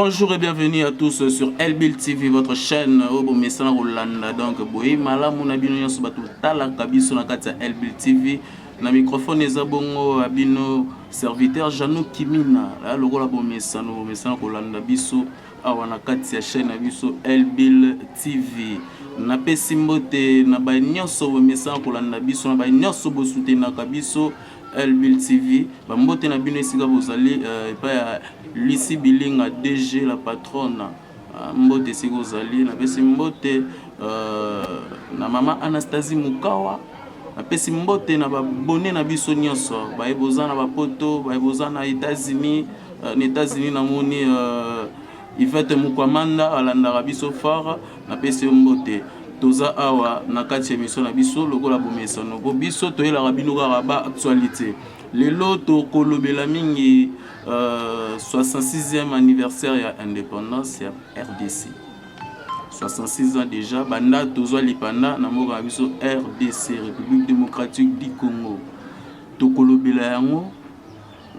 Bonjour et bienvenue à tous sur Elbil TV, votre chaîne au Messana Rolanda. Donc, boy, malamu na bino nyoso batu tala kabiso na kati ya Elbil TV. Na microphone eza bongo abino serviteur Janou Kimina. La logo la bo Messana Rolanda biso awa na kati ya chaîne biso Elbil TV. Na pesi mbote na ba nyonso bo Messana Rolanda biso na ba nyonso bo soutenaka biso Elbil TV. Ba mbote na bino esika bozali pa ya Lucie Bilinga DG la patronne mbote esika ozali na pesi mbote na mama Anastasie Mukawa na pesi mbote na babone na biso nyonso baeboza na bapoto baeboza na États-Unis na moni Yvette Mukwamanda alandaka biso fara na pesi mbote toza awa na kati ya émission na biso lokola bomesano po biso toyelaka bino kaka ba actualité lelo tokolobela mingi 66e anniversaire ya indépendance ya RDC 66 ans déjà banda tozwa lipanda na mboka na biso RDC République démocratique du Congo tokolobela yango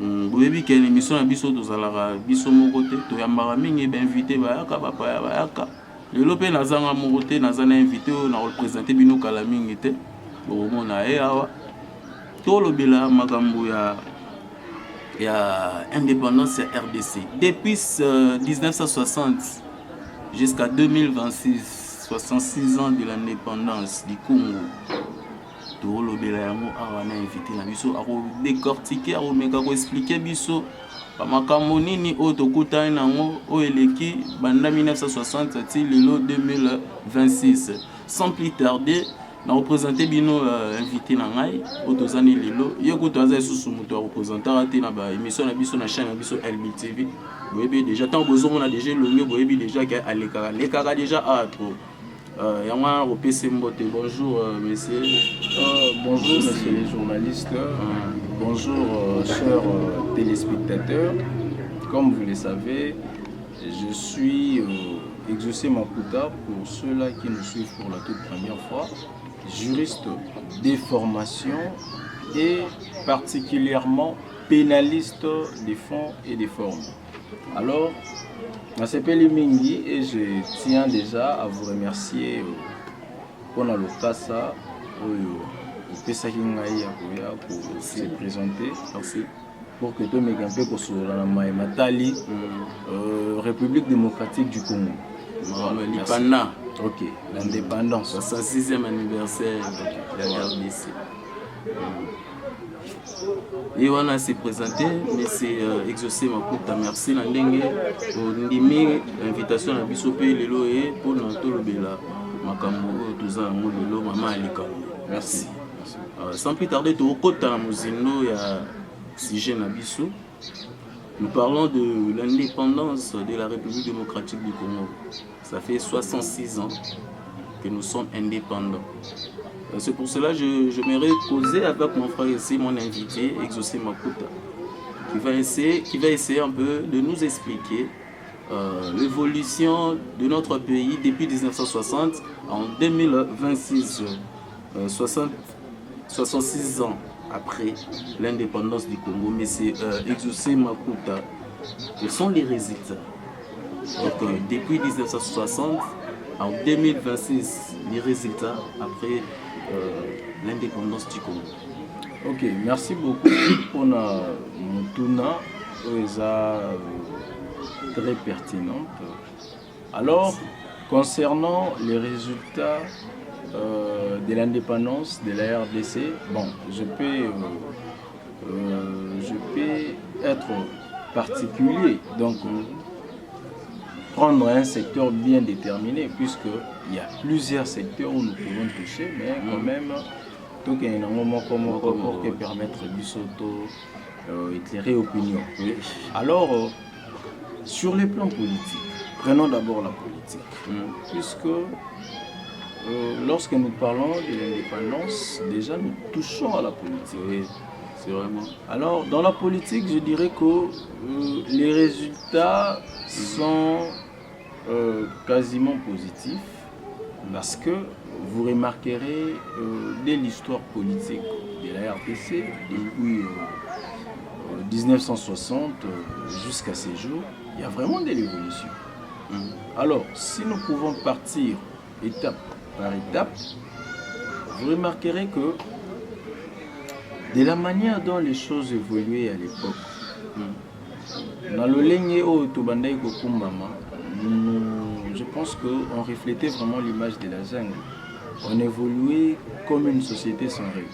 boyebi ke émission na biso tozalaka biso moko te toyambaka mingi bainvité bayaka bapaya bayaka lelo mpe nazanga moko te naza na invité oyo na représente bino kala mingi te bokomona ye awa tolobela makambo ya indépendance ya RDC depuis 1960 jusqu'à 2026 66 ans de l'indépendance du Congo tolobela yango awa na invité na biso ako décortiquer ako meka ko expliquer biso makambo nini oyo tokutani nango oyo eleki banda 1960 ti lelo 2026 sans plus tarder na représenter bino invité na ngai oyo tozani lelo ye kutu aza lisusu moto ya représentaka te na baémission na biso na chaîne na biso Elbil TV boyebi déjà ntango bozomona déjà elonge boyebi déjà ke alekaka déjà atro yango wana kopesa mbote. Bonjour monsieur. Bonjour messieurs les journalistes, bonjour chers téléspectateurs. Comme vous le savez, je suis Exaucé Maputa pour ceux-là qui nous suivent pour la toute première fois, juriste de formation et particulièrement pénaliste des fonds et des formes. Alors, je m'appelle Mingi et je tiens déjà à vous remercier pour la Lokasa pour se présenter. Merci. Pour que tout le monde soit la Matali, République démocratique du Congo. L'Ipana. Ok, l'indépendance. 66e anniversaire de la RDC. Et on a se présenté, mais c'est Exaucé Maputa. Merci Nandenge pour l'invitation à Bissopé Lelo et pour notre Lobela. Makambo, tout ça, Lelo, Maman Alika. Merci. Sans plus tarder, tout au côté de Mouzino, il y a sujet Nabiso. Nous parlons de l'indépendance de la République démocratique du Congo. Ça fait 66 ans que nous sommes indépendants. C'est pour cela que j'aimerais causer avec mon frère ici, mon invité, Exaucé Maputa, qui va essayer un peu de nous expliquer l'évolution de notre pays depuis 1960 en 2026, 66 ans après l'indépendance du Congo. Mais c'est Exaucé Maputa. Quels sont les résultats? Donc, depuis 1960 en 2026, les résultats après l'indépendance du Congo. Ok, merci beaucoup pour notre tournant très pertinente. Alors, concernant les résultats de l'indépendance de la RDC, bon, je peux être particulier, donc prendre un secteur bien déterminé, puisqu'il y a plusieurs secteurs où nous pouvons toucher, mais quand même, tout est un moment pour permettre du soto éclairer opinion. Alors, sur les plans politiques, prenons d'abord la politique, puisque lorsque nous parlons de l'indépendance, déjà nous touchons à la politique. Oui, c'est vraiment. Alors, dans la politique, je dirais que les résultats sont quasiment positifs, parce que vous remarquerez dès l'histoire politique de la RDC, depuis 1960 jusqu'à ces jours, il y a vraiment de l'évolution. Alors, si nous pouvons partir étape par étape, vous remarquerez que de la manière dont les choses évoluaient à l'époque, dans le Lengue au Tobandai Gokumbama, je pense qu'on reflétait vraiment l'image de la jungle. On évoluait comme une société sans règles.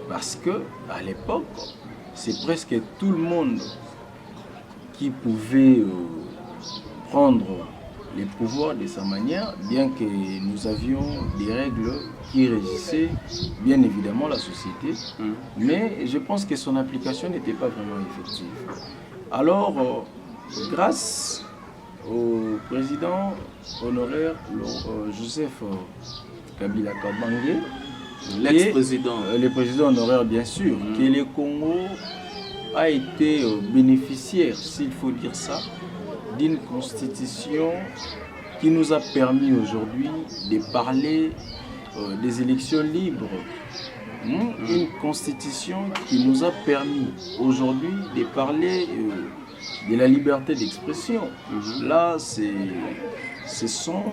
Parce que à l'époque, c'est presque tout le monde qui pouvait prendre les pouvoirs de sa manière, bien que nous avions des règles qui régissaient bien évidemment la société, mais je pense que son application n'était pas vraiment effective. Alors, grâce au président honoraire Joseph Kabila Kabange, l'ex-président, le président honoraire bien sûr, que le Congo a été bénéficiaire, s'il faut dire ça, d'une constitution qui nous a permis aujourd'hui de parler des élections libres. Une constitution qui nous a permis aujourd'hui de parler de la liberté d'expression. Là, ce sont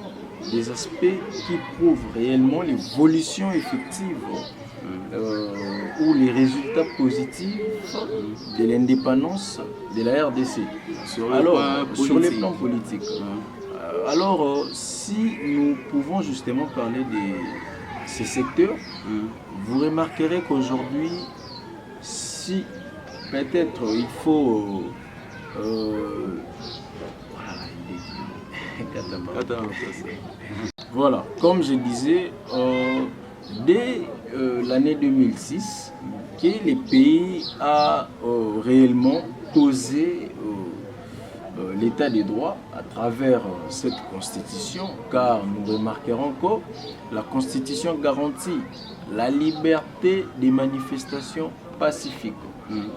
des aspects qui prouvent réellement l'évolution effective ou les résultats positifs de l'indépendance de la RDC. Sur les plans politiques. Alors, si nous pouvons justement parler de ces secteurs, vous remarquerez qu'aujourd'hui, si peut-être il faut... voilà, comme je disais, dès l'année 2006, que le pays a réellement posé l'état des droits à travers cette constitution, car nous remarquerons que la constitution garantit la liberté des manifestations pacifiques,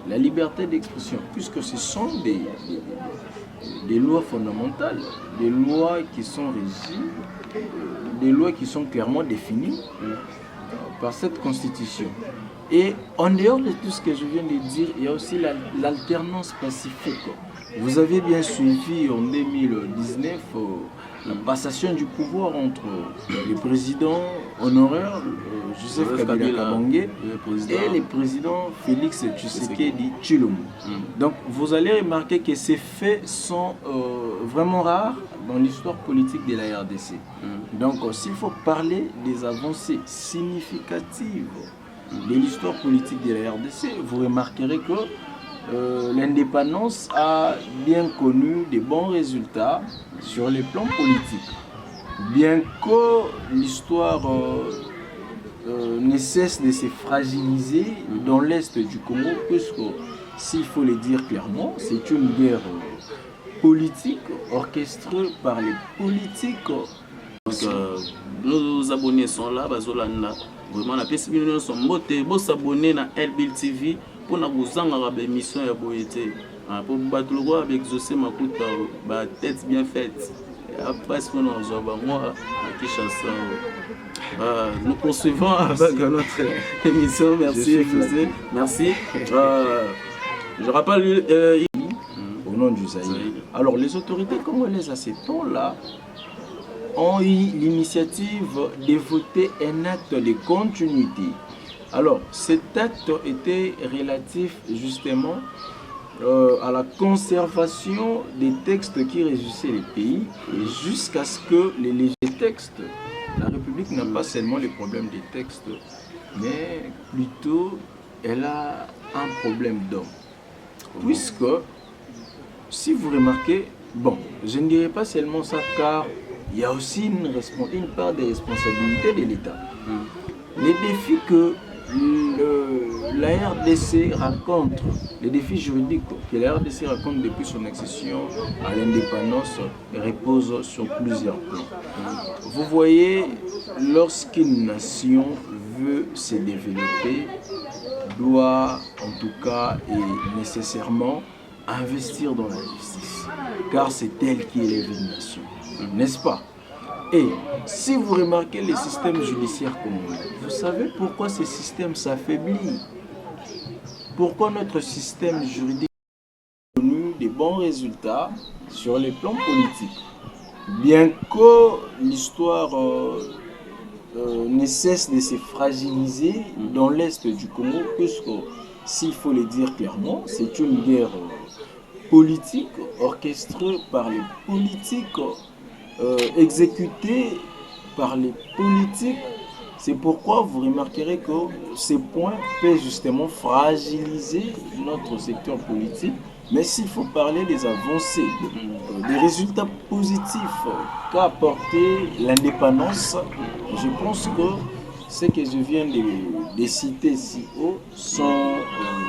la liberté d'expression, puisque ce sont des lois fondamentales, des lois qui sont régies, des lois qui sont clairement définies par cette constitution. Et en dehors de tout ce que je viens de dire, il y a aussi l'alternance pacifique. Vous avez bien suivi en 2019 la passation du pouvoir entre le président honoraire Joseph Kabila Kabange et le président Félix Tshisekedi Tshilombo. Donc vous allez remarquer que ces faits sont vraiment rares dans l'histoire politique de la RDC. Donc s'il faut parler des avancées significatives de l'histoire politique de la RDC, vous remarquerez que l'indépendance a bien connu de bons résultats sur les plans politiques. Bien que l'histoire ne cesse de se fragiliser dans l'est du Congo, puisque, s'il faut le dire clairement, c'est une guerre politique orchestrée par les politiques. Nos abonnés sont là, Bazolanda. Vraiment, la pièce sont motés. Vous s'abonner à LBIL TV pour vous en émission à Boété. Pour battre le roi avec José Makuta, tête bien faite. Après, ce qu'on a moi, à Kinshasa. Nous poursuivons avec notre émission. Merci, José. Merci. Je rappelle au nom du Zaïre. Alors, les autorités congolaises à ce temps-là ont eu l'initiative de voter un acte de continuité. Alors, cet acte était relatif justement à la conservation des textes qui régissaient les pays et jusqu'à ce que les textes, la République n'a pas seulement le problème des textes, mais plutôt elle a un problème d'homme. Puisque, si vous remarquez, bon, je ne dirais pas seulement ça car il y a aussi une part de responsabilité de l'État. Les défis que la RDC rencontre, les défis juridiques que la RDC rencontre depuis son accession à l'indépendance reposent sur plusieurs plans. Vous voyez, lorsqu'une nation veut se développer, doit en tout cas et nécessairement investir dans la justice, car c'est elle qui élève une nation. N'est-ce pas? Et si vous remarquez les systèmes judiciaires congolais, vous savez pourquoi ce système s'affaiblit? Pourquoi notre système juridique a connu des bons résultats sur les plans politiques. Bien que l'histoire ne cesse de se fragiliser dans l'est du Congo, puisque, s'il faut le dire clairement, c'est une guerre politique orchestrée par les politiques, exécutée par les politiques. C'est pourquoi vous remarquerez que ces points peuvent justement fragiliser notre secteur politique. Mais s'il faut parler des avancées, des résultats positifs qu'a apporté l'indépendance, je pense que ce que je viens de citer si haut sont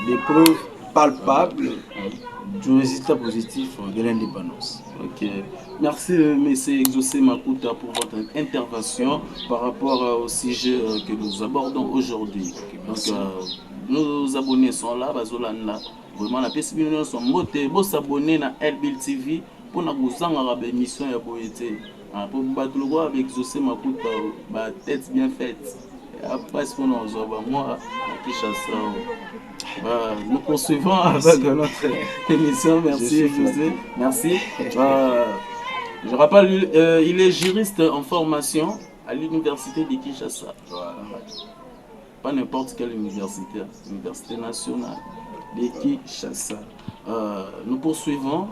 des preuves palpables du résultat positif de l'indépendance. Ok. Merci, M. Exaucé Makuta, pour votre intervention par rapport au sujet que nous abordons aujourd'hui. Donc, nos abonnés sont là, Bazolanda. Vraiment, la possibilité sont motés. Vous s'abonner à LBL TV pour nous avoir une émission à Boété. Pour battre le roi avec Exaucé Makuta, tête bien faite. Après, ce qu'on a moi, nous poursuivons avec notre émission. Merci, José. Merci. Je rappelle, il est juriste en formation à l'université de Kinshasa. Voilà. Pas n'importe quelle université, l'université nationale de Kinshasa. Nous poursuivons.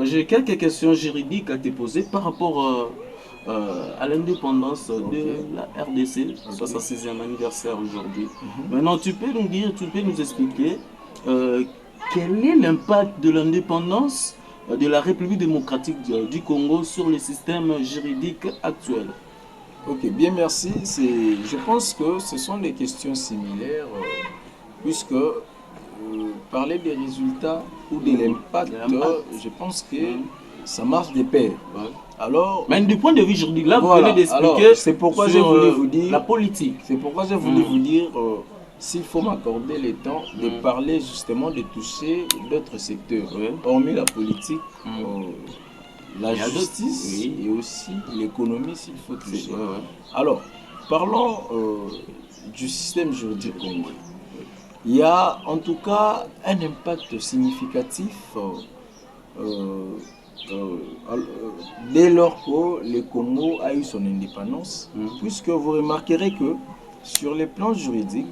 J'ai quelques questions juridiques à te poser par rapport à l'indépendance de la RDC, 66e anniversaire aujourd'hui. Maintenant, tu peux nous dire, tu peux nous expliquer quel est l'impact de l'indépendance de la République démocratique du Congo sur le système juridique actuel? Ok, bien merci. Je pense que ce sont des questions similaires, puisque parler des résultats ou de l'impact, je pense que ça marche de pair. Ouais. Alors, mais du point de vue juridique, là, voilà, vous venez d'expliquer. C'est pourquoi j'ai voulu vous dire la politique. C'est pourquoi j'ai voulu vous dire s'il faut m'accorder le temps de parler justement de toucher d'autres secteurs, hormis la politique, la justice et aussi l'économie s'il faut toucher. Alors, parlons du système juridique congolais. Il y a en tout cas un impact significatif dès lors que le Congo a eu son indépendance, puisque vous remarquerez que sur les plans juridiques,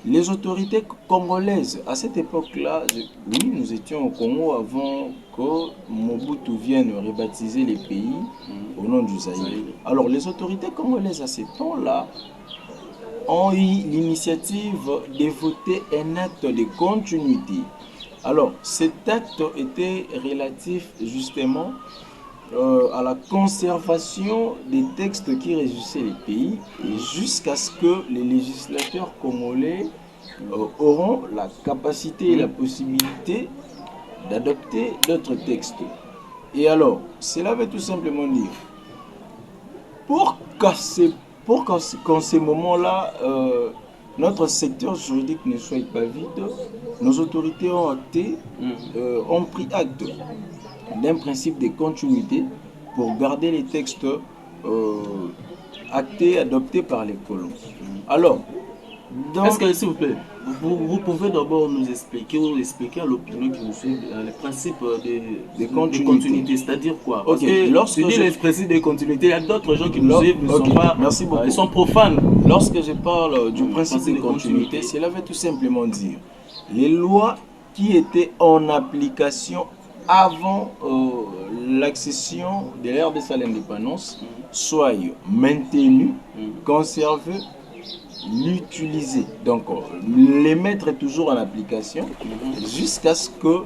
les autorités congolaises, à cette époque-là, oui, nous étions au Congo avant que Mobutu vienne rebaptiser les pays au nom du Zaïre. Alors les autorités congolaises à ce temps-là ont eu l'initiative de voter un acte de continuité. Alors, cet acte était relatif justement à la conservation des textes qui régissaient les pays jusqu'à ce que les législateurs congolais auront la capacité et la possibilité d'adopter d'autres textes. Et alors, cela veut tout simplement dire, qu'en ces moments-là, notre secteur juridique ne soit pas vide, nos autorités ont pris acte d'un principe de continuité pour garder les textes actés, adoptés par les colons. Alors, est-ce que, s'il vous plaît, vous pouvez d'abord nous expliquer ou expliquer à l'opinion qui nous suit le principe de continuité, c'est-à-dire quoi? Parce que lorsque tu dis le principe de continuité, il y a d'autres gens qui nous suivent, ne sont pas, ils sont profanes. Lorsque je parle du principe de continuité, cela veut tout simplement dire les lois qui étaient en application avant l'accession de l'RDC à l'indépendance soient maintenues, conservées, l'utiliser, donc les mettre toujours en application jusqu'à ce que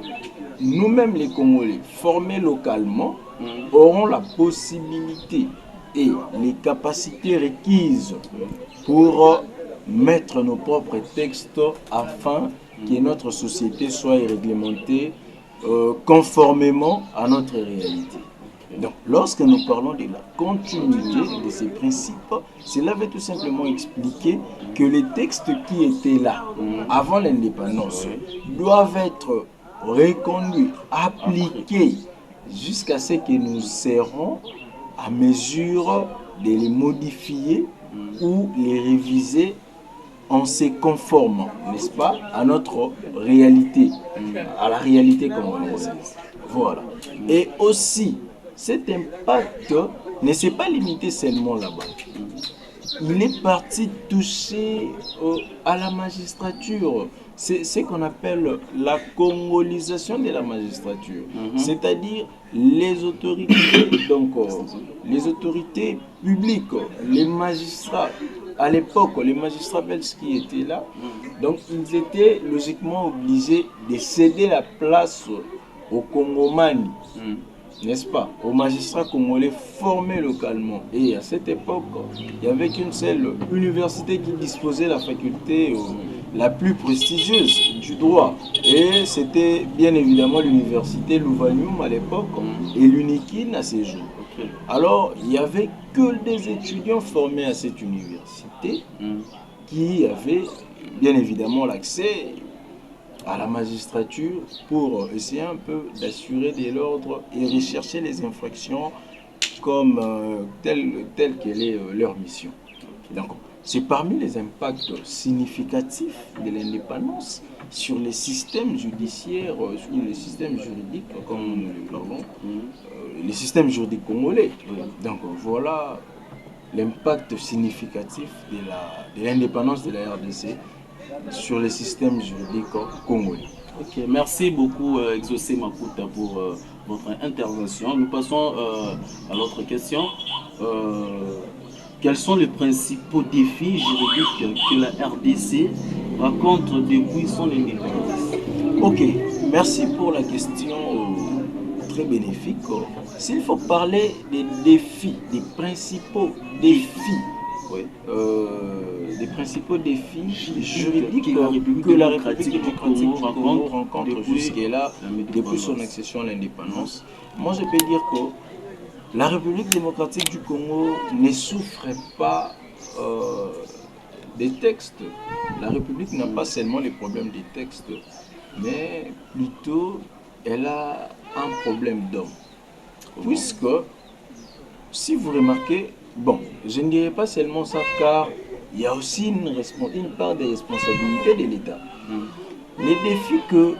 nous-mêmes les Congolais formés localement auront la possibilité et les capacités requises pour mettre nos propres textes afin que notre société soit réglementée conformément à notre réalité. Donc, lorsque nous parlons de la continuité de ces principes, cela veut tout simplement expliquer que les textes qui étaient là avant l'indépendance doivent être reconduits, appliqués, jusqu'à ce que nous serons à mesure de les modifier ou les réviser en se conformant, n'est-ce pas, à notre réalité, à la réalité congolaise. Voilà. Et aussi, cet impact ne s'est pas limité seulement là-bas. Il est parti toucher à la magistrature. C'est ce qu'on appelle la congolisation de la magistrature. C'est-à-dire les autorités, donc les autorités publiques, les magistrats. À l'époque, les magistrats belges qui étaient là, donc ils étaient logiquement obligés de céder la place aux Congomani. N'est-ce pas, aux magistrats congolais formés localement. Et à cette époque, il n'y avait qu'une seule université qui disposait de la faculté la plus prestigieuse du droit. Et c'était bien évidemment l'université Louvanium à l'époque et l'UNIKIN à ces jours. Alors, il n'y avait que des étudiants formés à cette université qui avaient bien évidemment l'accès à la magistrature pour essayer un peu d'assurer de l'ordre et rechercher les infractions comme telle qu'elle est leur mission. Donc, c'est parmi les impacts significatifs de l'indépendance sur les systèmes judiciaires, sur les systèmes juridiques, comme nous le parlons, les systèmes juridiques congolais. Donc, voilà l'impact significatif de l'indépendance de la RDC sur les systèmes juridiques congolais. Ok, merci beaucoup Exaucé Makuta pour votre intervention. Nous passons à l'autre question. Quels sont les principaux défis juridiques que la RDC rencontre depuis son indépendance? Ok, merci pour la question très bénéfique. S'il faut parler des défis, des principaux défis, des principaux défis juridiques que la République démocratique du Congo rencontre jusqu'à-là depuis son accession à l'indépendance. Moi, je peux dire que la République démocratique du Congo ne souffre pas des textes. La République n'a pas seulement les problèmes des textes, mais plutôt elle a un problème d'homme. Puisque, si vous remarquez, bon, je ne dirais pas seulement ça, car il y a aussi une part des responsabilités de l'État. Les défis que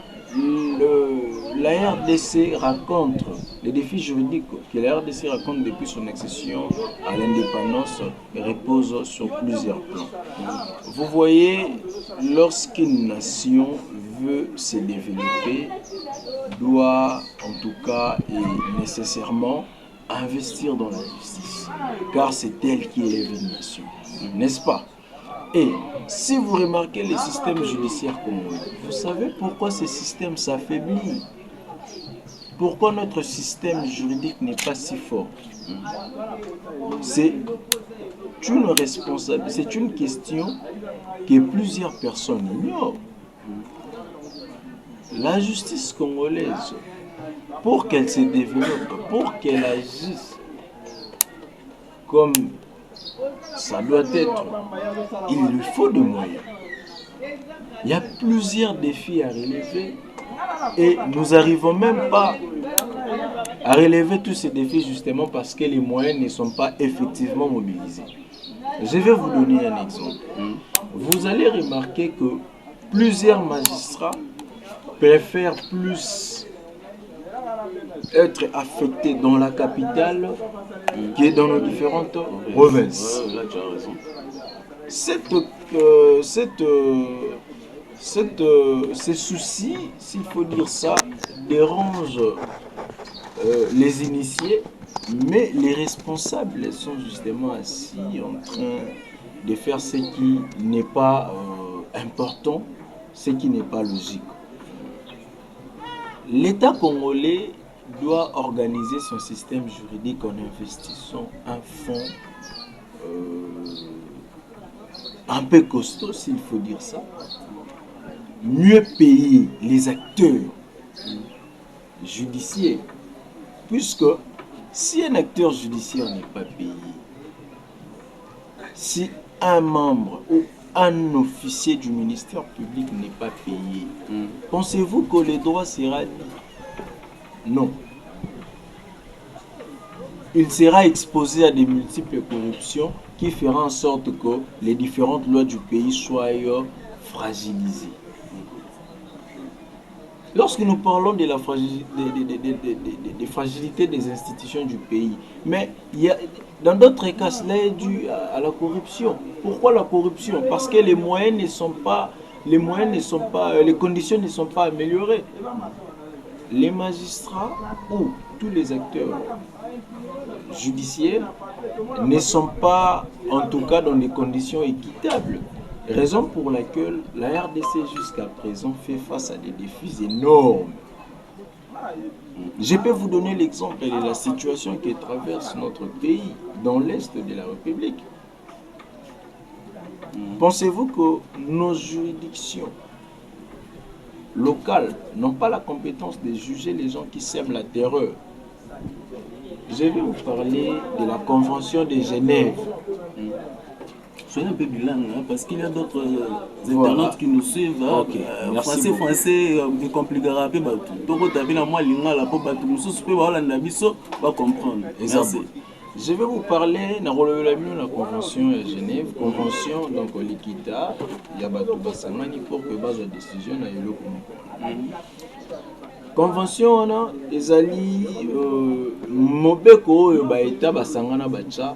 la RDC rencontre, les défis juridiques que la RDC rencontre depuis son accession à l'indépendance reposent sur plusieurs plans. Vous voyez, lorsqu'une nation veut se développer, doit en tout cas et nécessairement investir dans la justice, car c'est elle qui élève une nation, n'est-ce pas? Et si vous remarquez les systèmes judiciaires congolais, vous savez pourquoi ces systèmes s'affaiblissent? Pourquoi notre système juridique n'est pas si fort? C'est une question que plusieurs personnes ignorent. La justice congolaise, pour qu'elle se développe, pour qu'elle agisse comme ça doit être, il lui faut des moyens. Il y a plusieurs défis à relever et nous n'arrivons même pas à relever tous ces défis justement parce que les moyens ne sont pas effectivement mobilisés. Je vais vous donner un exemple. Vous allez remarquer que plusieurs magistrats préfèrent plus être affectés dans la capitale que dans nos différentes provinces. Là, tu as raison. Ces soucis, s'il faut dire ça, dérangent les initiés, mais les responsables sont justement assis en train de faire ce qui n'est pas important, ce qui n'est pas logique. L'État congolais doit organiser son système juridique en investissant un fonds un peu costaud, s'il faut dire ça, mieux payer les acteurs judiciaires, puisque si un acteur judiciaire n'est pas payé, si un membre ou un officier du ministère public n'est pas payé, pensez-vous que le droit sera dit? Non. il sera exposé à des multiples corruptions qui feront en sorte que les différentes lois du pays soient fragilisées. Lorsque nous parlons de la fragilité, des fragilités des institutions du pays, mais dans d'autres cas, cela est dû à la corruption. Pourquoi la corruption? Parce que les moyens ne sont pas, les conditions ne sont pas améliorées. Les magistrats ou tous les acteurs judiciaires ne sont pas, en tout cas, dans des conditions équitables. Raison pour laquelle la RDC jusqu'à présent fait face à des défis énormes. Je peux vous donner l'exemple de la situation qui traverse notre pays dans l'est de la République. Pensez-vous que nos juridictions locales n'ont pas la compétence de juger les gens qui sèment la terreur? Je vais vous parler de la Convention de Genève. Soyez un peu bilingue, hein, parce qu'il y a d'autres internautes qui nous suivent. Okay. Français, il compliquera un peu. Donc, tu as vu la moi, l'ingala, pour battre nous, ce peut avoir va comprendre. Merci. Je vais vous parler de la Convention de Genève. Convention, donc, l'Ikita, il y a Batou Bassamani pour que base de décision à Yelo Convention, on a des alliés, Mobeko, Baeta, Basangana, Bacha.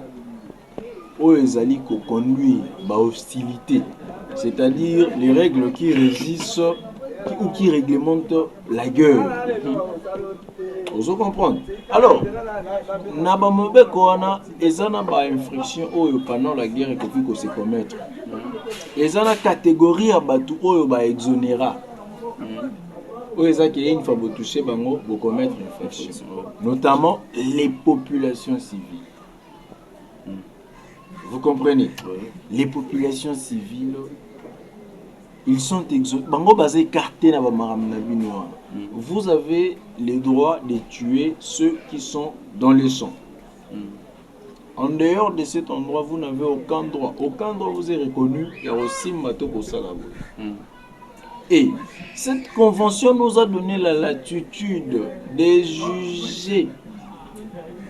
Ils allaient conduire la hostilité, c'est-à-dire les règles qui régissent ou qui réglementent la guerre. Vous comprenez? Alors, Nabamobe Koana, ils ont une infraction pendant la guerre qui peut se commettre. Ils ont une catégorie à Batou ou exonéra. Ils ont une fois touché pour commettre une infraction, notamment les populations civiles. Vous comprenez? Les populations civiles, ils sont exonérés. Vous avez le droit de tuer ceux qui sont dans les champs. En dehors de cet endroit, vous n'avez aucun droit. Aucun droit vous est reconnu. Il y a aussi Matoko Salabo. Et cette convention nous a donné la latitude de juger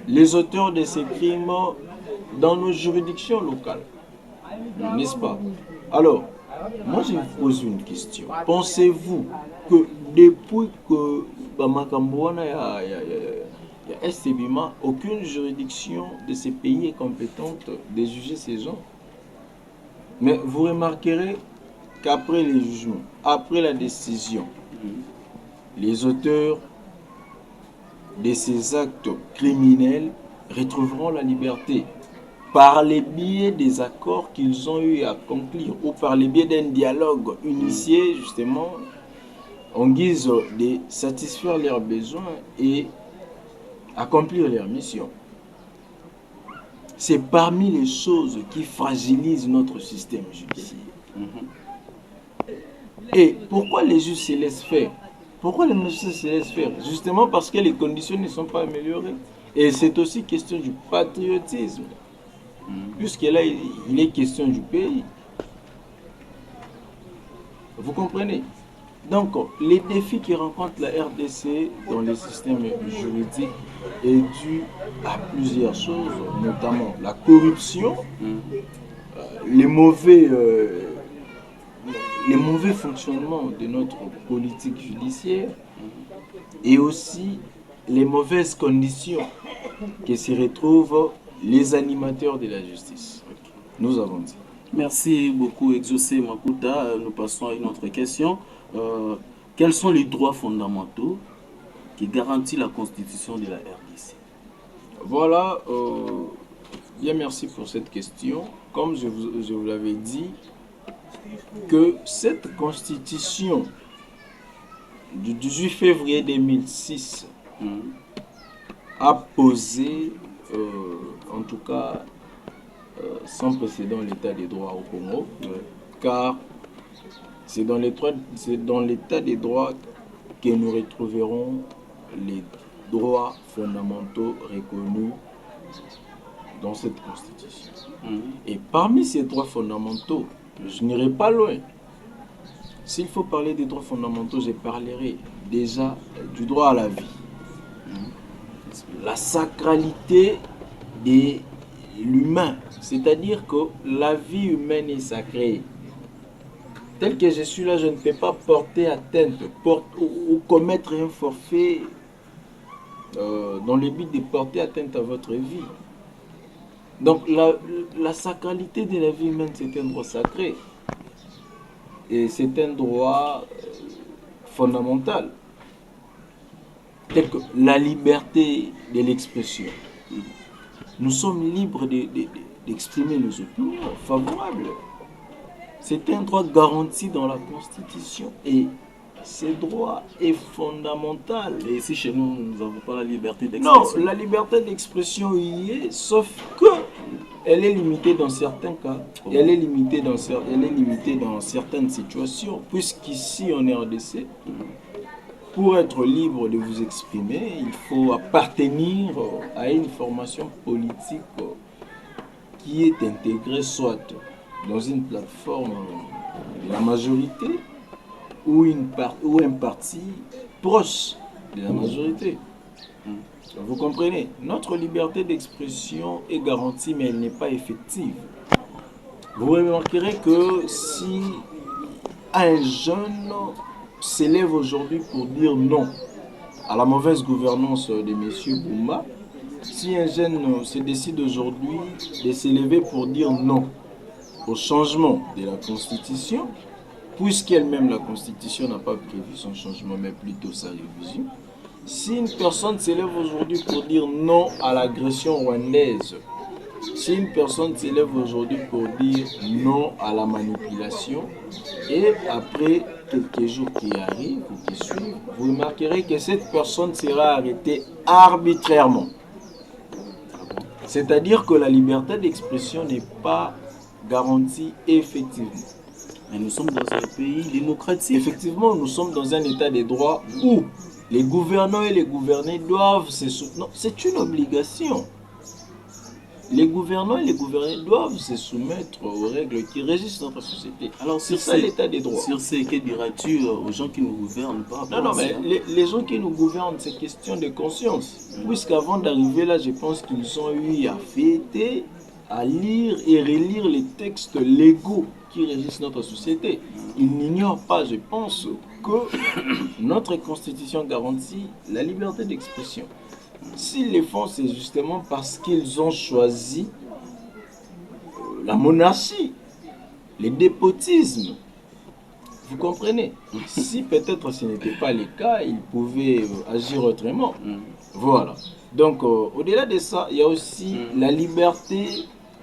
les auteurs de ces crimes dans nos juridictions locales, n'est-ce pas? Alors, moi je vous pose une question. Pensez-vous que depuis que Bamakambouana y a STBIMA, aucune juridiction de ces pays est compétente de juger ces gens? Mais vous remarquerez qu'après les jugements, après la décision, les auteurs de ces actes criminels retrouveront la liberté par le biais des accords qu'ils ont eu à conclure ou par le biais d'un dialogue initié justement en guise de satisfaire leurs besoins et accomplir leur mission. C'est parmi les choses qui fragilisent notre système judiciaire. Et pourquoi les juges se laissent faire? Pourquoi les magistrats se laissent faire? Justement parce que les conditions ne sont pas améliorées. Et c'est aussi question du patriotisme. Puisque là, il est question du pays. Vous comprenez? Donc, les défis que rencontre la RDC dans les systèmes juridiques est dû à plusieurs choses, notamment la corruption, les mauvais fonctionnements de notre politique judiciaire et aussi les mauvaises conditions que se retrouvent les animateurs de la justice. Nous avons dit. Merci beaucoup, Exaucé Makuta. Nous passons à une autre question. Quels sont les droits fondamentaux qui garantissent la constitution de la RDC? Voilà, bien merci pour cette question. Comme je vous l'avais dit, que cette constitution du 18 février 2006 a posé, en tout cas, sans précédent l'état des droits au Congo, car c'est dans l'état des droits que nous retrouverons les droits fondamentaux reconnus dans cette constitution. Et parmi ces droits fondamentaux, je n'irai pas loin. S'il faut parler des droits fondamentaux, je parlerai déjà du droit à la vie. La sacralité de l'humain. C'est-à-dire que la vie humaine est sacrée. Tel que je suis là, je ne peux pas porter atteinte ou commettre un forfait dans le but de porter atteinte à votre vie. Donc la sacralité de la vie humaine, c'est un droit sacré. Et c'est un droit fondamental. Tel que la liberté de l'expression. Nous sommes libres d'exprimer nos opinions favorables. C'est un droit garanti dans la Constitution et ce droit est fondamental. Et ici chez nous, nous n'avons pas la liberté Non, d'expression. la liberté d'expression y est, sauf que elle est limitée dans certains cas. Elle est limitée dans certaines situations, puisqu'ici en RDC, pour être libre de vous exprimer, il faut appartenir à une formation politique qui est intégrée soit dans une plateforme de la majorité ou un parti proche de la majorité. Vous comprenez? Notre liberté d'expression est garantie, mais elle n'est pas effective. Vous remarquerez que si un jeune s'élève aujourd'hui pour dire non à la mauvaise gouvernance de M. Bouma, si un jeune se décide aujourd'hui de s'élever pour dire non au changement de la Constitution, puisqu'elle-même, la Constitution n'a pas prévu son changement, mais plutôt sa révision, si une personne s'élève aujourd'hui pour dire non à l'agression rwandaise, si une personne s'élève aujourd'hui pour dire non à la manipulation, et après quelques jours qui arrivent ou qui suivent, vous remarquerez que cette personne sera arrêtée arbitrairement. C'est-à-dire que la liberté d'expression n'est pas garantie effectivement. Mais nous sommes dans un pays démocratique. Effectivement, nous sommes dans un état de droit où les gouvernants et les gouvernés doivent se soumettre. Non, c'est une obligation. Les gouvernants et les gouvernés doivent se soumettre aux règles qui régissent notre société. Alors, c'est ça l'état des droits. Sur ce, que diras-tu aux gens qui nous gouvernent pas? Non, mais les gens qui nous gouvernent, c'est question de conscience. Puisqu'avant d'arriver là, je pense qu'ils ont eu à fêter, à lire et relire les textes légaux qui régissent notre société. Ils n'ignorent pas, je pense, que notre constitution garantit la liberté d'expression. S'ils le font, c'est justement parce qu'ils ont choisi la monarchie, le dépotisme. Vous comprenez? Si peut-être ce n'était pas le cas, ils pouvaient agir autrement. Voilà. Donc, au-delà de ça, il y a aussi la liberté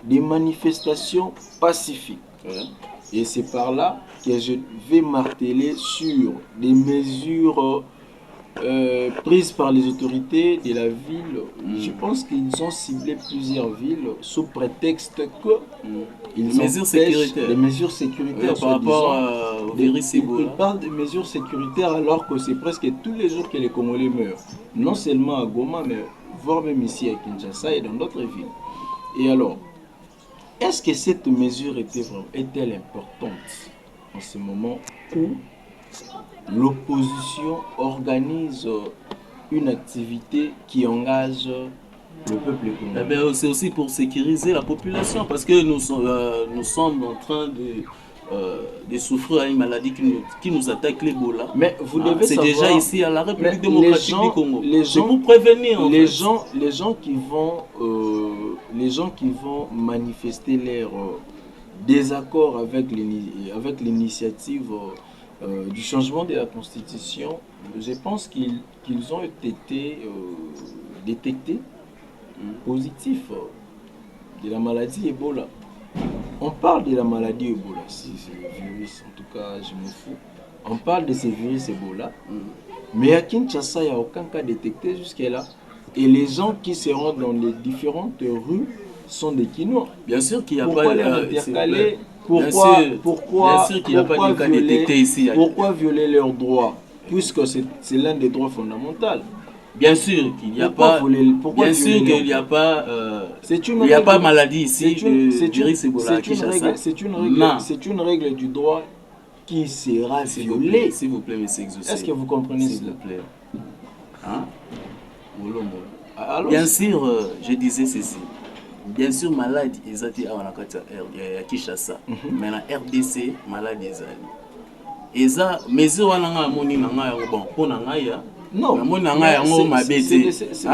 des manifestations pacifiques. Et c'est par là que je vais marteler sur des mesures prises par les autorités de la ville. Je pense qu'ils ont ciblé plusieurs villes sous prétexte que les mesures sécuritaires. Les mesures sécuritaires par rapport au virus Ebola. Ils parlent de mesures sécuritaires alors que c'est presque tous les jours que les Congolais meurent. Non seulement à Goma, mais voire même ici à Kinshasa et dans d'autres villes. Et alors, est-ce que cette mesure est-elle importante en ce moment où l'opposition organise une activité qui engage le peuple congolais? C'est aussi pour sécuriser la population, parce que nous sommes en train de souffrir à une maladie qui nous attaque, l'Ebola. Mais vous devez c'est savoir, déjà ici à la République démocratique du Congo. C'est pour prévenir. Les gens qui vont manifester leur désaccord avec l'initiative du changement de la Constitution, je pense qu'ils ont été détectés positifs de la maladie Ebola. On parle de la maladie Ebola, si c'est le virus, en tout cas je me fous. On parle de ce virus Ebola, mais à Kinshasa, il n'y a aucun cas détecté jusqu'à-là. Et les gens qui se rendent dans les différentes rues sont des Kinois. Bien sûr qu'il n'y a Pourquoi les intercaler? Pourquoi violer leurs droits, puisque c'est l'un des droits fondamentaux? Bien sûr qu'il n'y a pas. Bien sûr qu'il n'y a pas. Il n'y a pas maladie ici. Virus Ebola à Kinshasa. C'est une règle du droit qui sera violée. S'il vous plaît, monsieur Exaucé. Est-ce que vous comprenez s'il vous plaît? Hein? Alors, bien sûr, je disais ceci. bien sûr malade ezati awa na kati ya Kinshasa mais na RDC malade ezali eza mesure wana nga amoni na nga yango bon mpona ngai ya non amoni na nga yango mabe te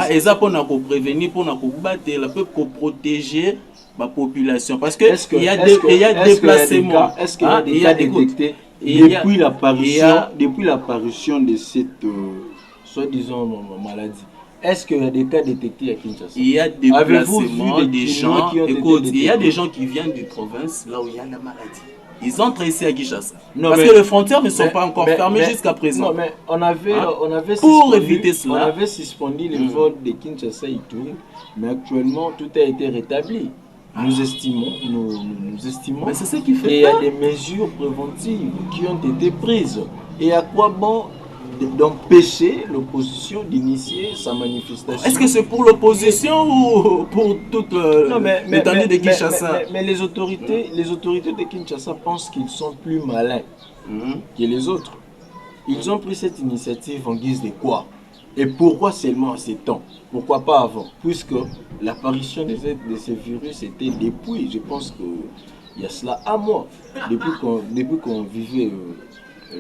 eza mpona koprévenir mpona kobatela mpe koprotéger la population parce que il y a des déplacements est-ce qu'il y a des cas détectés depuis l'apparition de cette soi-disant maladie. Est-ce qu'il y a des cas détectés à Kinshasa? Il y a des déplacements des gens. Écoute, il y a des gens qui viennent de province là où il y a la maladie. Ils entrent ici à Kinshasa. Non, parce que les frontières ne sont pas encore fermées jusqu'à présent. Non, mais on avait pour éviter cela, on avait suspendu les vols de Kinshasa et Ituri, mais actuellement tout a été rétabli. Nous estimons mais c'est ce qui fait qu'il y a des mesures préventives qui ont été prises. Et à quoi bon d'empêcher l'opposition d'initier sa manifestation? Est-ce que c'est pour l'opposition ou pour toute l'étendue de Kinshasa? Mais les autorités de Kinshasa pensent qu'ils sont plus malins que les autres. Ils ont pris cette initiative en guise de quoi? Et pourquoi seulement à ces temps? Pourquoi pas avant? Puisque l'apparition de ce virus était depuis, je pense qu'il y a cela un mois, depuis qu'on vivait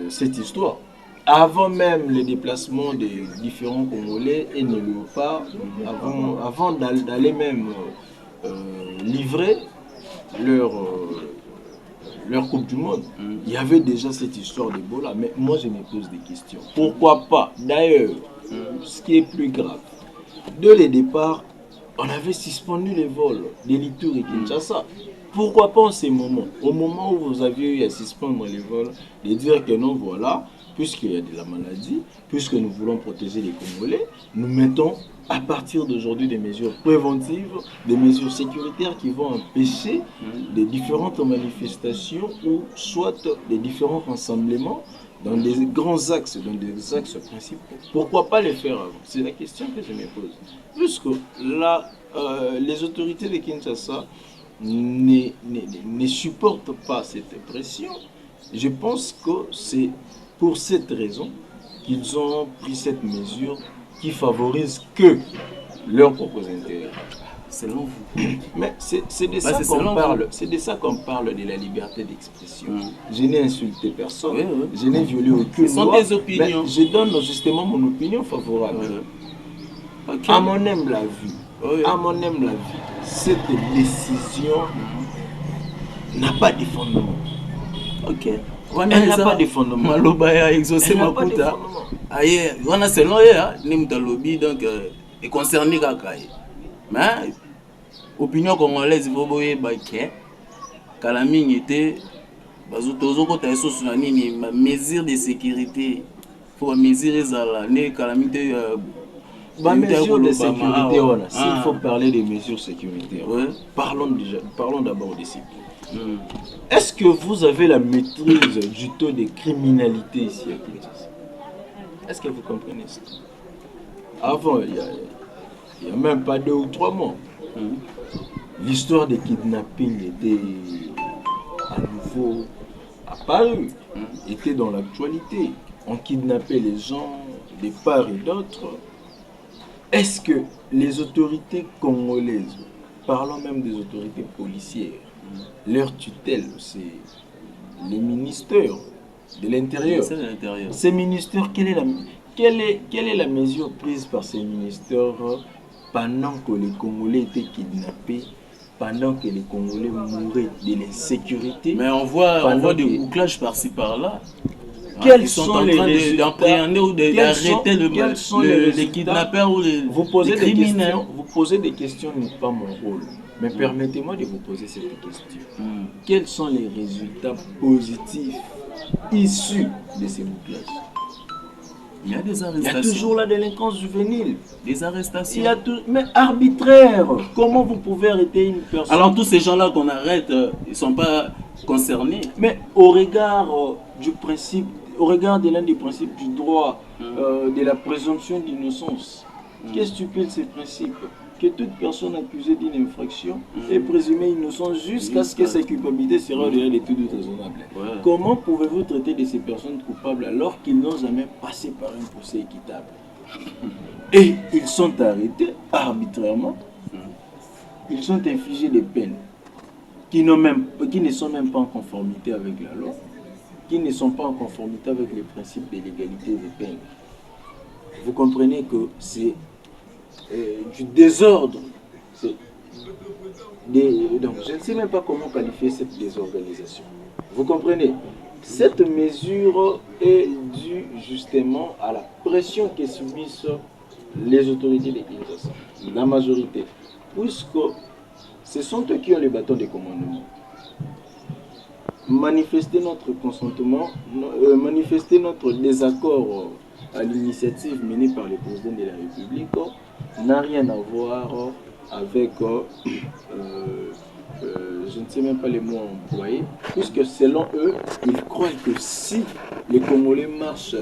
cette histoire. Avant même le déplacement des différents Congolais et ne pas, avant d'aller même livrer leur Coupe du Monde, il y avait déjà cette histoire d'Ebola. Mais moi je me pose des questions. Pourquoi pas? D'ailleurs, ce qui est plus grave, dès le départ, on avait suspendu les vols de l'Ituri et Kinshasa. Pourquoi pas en ce moment, au moment où vous aviez eu à suspendre les vols, de dire que non, voilà, puisqu'il y a de la maladie, puisque nous voulons protéger les Congolais, nous mettons à partir d'aujourd'hui des mesures préventives, des mesures sécuritaires qui vont empêcher des différentes manifestations ou soit des différents rassemblements dans des grands axes, dans des axes principaux. Pourquoi pas les faire avant? C'est la question que je me pose. Puisque là, les autorités de Kinshasa ne supportent pas cette pression, je pense que c'est pour cette raison qu'ils ont pris cette mesure qui favorise que leurs propres intérêts. Selon vous. Mais c'est de ça qu'on parle. C'est de ça qu'on parle de la liberté d'expression. Je n'ai insulté personne. Je n'ai violé aucune loi. Ce sont des opinions. Mais je donne justement mon opinion favorable. Okay. À mon âme la vue. À mon âme la vue. Cette décision n'a pas de fondement. Ok. Elle n'a pas de fondement. Maloba ya exaucé makuta. Aye, wana selon ya ni mutalobi donc est concerné kaka. Mais opinion congolaise faut boye baké. Kala mingi était bazutozo kota esosu na nini mesure de sécurité. Faut mesurer ezala ne kala mingi mesures de sécurité voilà. S'il faut parler des mesures sécuritaires. Parlons d'abord des cibles. Est-ce que vous avez la maîtrise du taux de criminalité ici à Kinshasa? Est-ce que vous comprenez ça? Avant, il n'y a même pas 2 ou 3 mois, l'histoire des kidnappings était à nouveau apparue, était dans l'actualité. On kidnappait les gens de part et d'autre. Est-ce que les autorités congolaises, parlons même des autorités policières, leur tutelle, c'est les ministères de l'Intérieur. Ces ministères, quelle est la mesure prise par ces ministères pendant que les Congolais étaient kidnappés, pendant que les Congolais mouraient de l'insécurité? Mais on voit des bouclages par-ci par-là. Quels sont les résultats d'appréhender ou d'arrêter les kidnappeurs ou les criminels? Vous posez des questions n'est pas mon rôle. Mais permettez-moi de vous poser cette question. Quels sont les résultats positifs issus de ces bouclages? Il y a des arrestations. Il y a toujours la délinquance juvénile. Des arrestations. Mais arbitraire. Comment vous pouvez arrêter une personne? Alors tous ces gens-là qu'on arrête, ils ne sont pas concernés. Mais au regard du principe, au regard de l'un des principes du droit, de la présomption d'innocence, qu'est-ce que tu peux de ces principes? Que toute personne accusée d'une infraction est présumée innocente jusqu'à ce que sa culpabilité sera réelle et tout raisonnable. Comment pouvez-vous traiter de ces personnes coupables alors qu'ils n'ont jamais passé par un procès équitable? Et ils sont arrêtés arbitrairement. ils sont infligés des peines qui ne sont même pas en conformité avec la loi, qui ne sont pas en conformité avec les principes de l'égalité des peines. Vous comprenez que c'est du désordre. Donc, je ne sais même pas comment qualifier cette désorganisation. Vous comprenez? Cette mesure est due justement à la pression que subissent les autorités de Kinshasa, la majorité, puisque ce sont eux qui ont les bâtons de commandement. Manifester notre consentement, manifester notre désaccord à l'initiative menée par le président de la République n'a rien à voir avec, je ne sais même pas les mots employés, puisque selon eux, ils croient que si les Congolais marchent